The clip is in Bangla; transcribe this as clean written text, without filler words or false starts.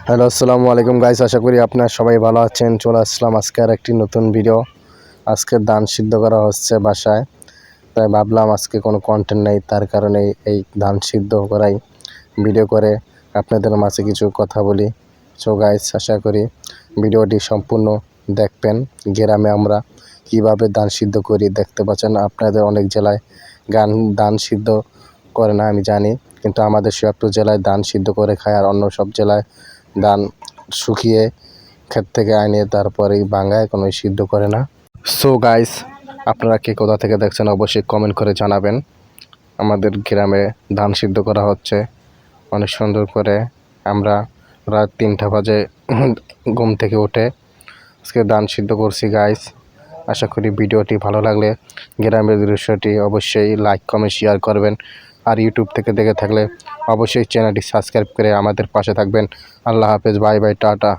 হ্যালো, আসসালামু আলাইকুম গাইস। আশা করি আপনারা সবাই ভালো আছেন। চলে আসলাম আজকে আর একটি নতুন ভিডিও। আজকে ধান সিদ্ধ করা হচ্ছে বাসায়, তাই ভাবলাম আজকে কোনো কন্টেন্ট নেই, তার কারণে এই ধান সিদ্ধ করাই ভিডিও করে আপনাদের মাঝে কিছু কথা বলি। সো গাইস, আশা করি ভিডিওটি সম্পূর্ণ দেখবেন। গ্রামে আমরা কিভাবে ধান সিদ্ধ করি দেখতে পাচ্ছেন। আপনাদের অনেক জেলায় ধান সিদ্ধ করে না আমি জানি, কিন্তু আমাদের শিবপুর জেলায় ধান সিদ্ধ করে খায়, আর অন্য সব জেলায় ধান শুকিয়ে ক্ষেত থেকে আনিয়ে তারপরেই ভাঙায়, কোনো সিদ্ধ করে না। সো গাইস, আপনারা কে কোথা থেকে দেখছেন অবশ্যই কমেন্ট করে জানাবেন। আমাদের গ্রামে ধান সিদ্ধ করা হচ্ছে অনেক সুন্দর করে। আমরা রাত 3টা বাজে ঘুম থেকে উঠে আজকে ধান সিদ্ধ করছি গাইস। আশা করি ভিডিওটি ভালো লাগলে গ্রামের দৃশ্যটি অবশ্যই লাইক কমেন্ট শেয়ার করবেন। আর ইউটিউব থেকে দেখে থাকলে অবশ্যই চ্যানেলটি সাবস্ক্রাইব করে আমাদের পাশে থাকবেন। আল্লাহ হাফেজ, বাই বাই, টাটা।